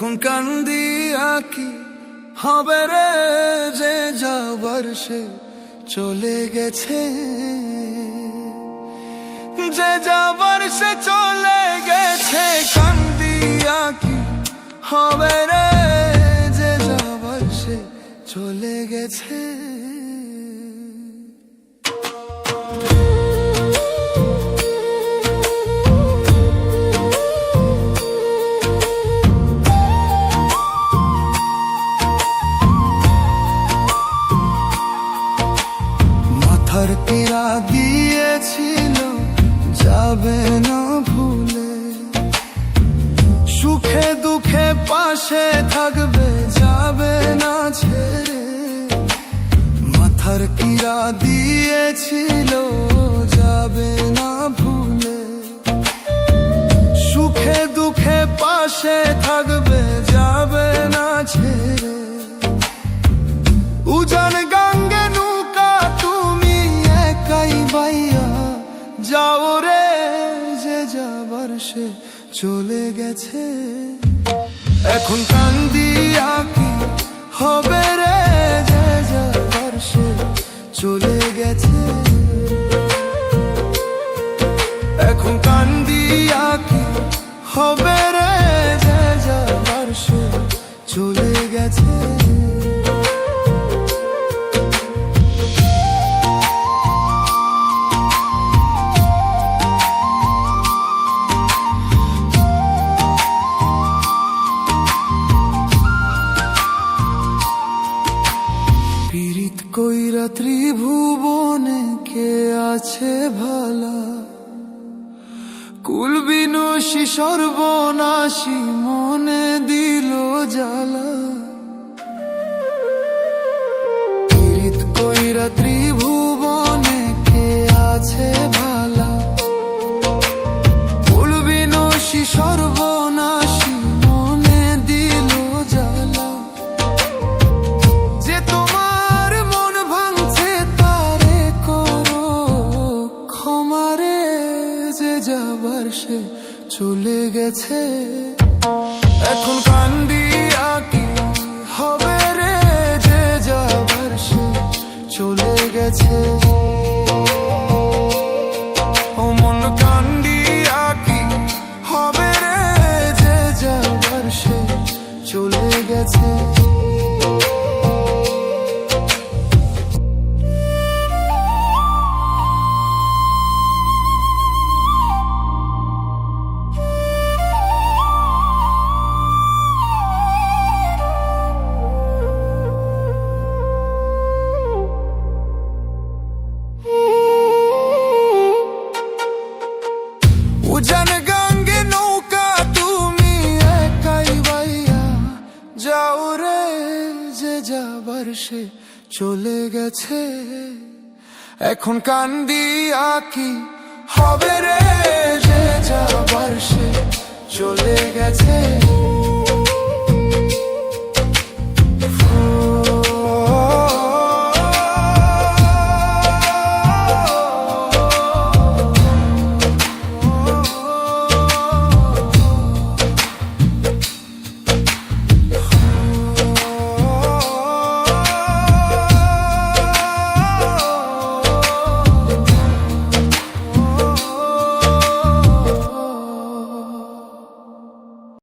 এখন কান্দি আঁকি হবে রে যে যাবার সে চলে গেছে, যে যাবার সে চলে গেছে। কান্দি আঁকি হবে রে যে যাবার সে চলে গেছে। মাথার পীড়া দিয়েছিল যাবে না ভুলে, সুখে দুঃখে পাশে থাকবে যাবে না ছেড়ে। মাথার পীড়া দিয়েছিল যাবে না ভুলে, সুখে দুঃখে পাশে থাকবে যাবে না ছেড়ে। উজান গাঙ্গে নৌকা তুমি একাই বাইয়া যাও রে যে যাবার সে চলে গেছে। এখন কান্দি আঁকি হবে রে যে যাবার সে চলে গেছে। এখন কান্দি আঁকি হবে রে যে যাবার সে চলে গেছে। পীড়িত কইরা ত্রিভুবনে কে আছে ভালা, কুলবিনসী সর্বনাশী মনে দিল জ্বালা। পীড়িত কইরা ত্রিভুবনে কে আছে ভালা, কুলবিনসী সর্বনাশী মনে দিল জ্বালা। যে তোমার মন ভাঙছে তারে করো ক্ষমারে, যে যাবার সে চলে গেছে। এখন কান্দি আঁকি হবে রে যে যাবার সে চলে গেছে। ও মন কান্দি আঁকি হবে রে যে যাবার সে চলে গেছে। উজান গাঙ্গে নৌকা তুমি একাই বাইয়া যাও রে যে যাবার সে চলে গেছে। এখন কান্দি আঁকি হবে রে যে যাবার সে চলে গেছে।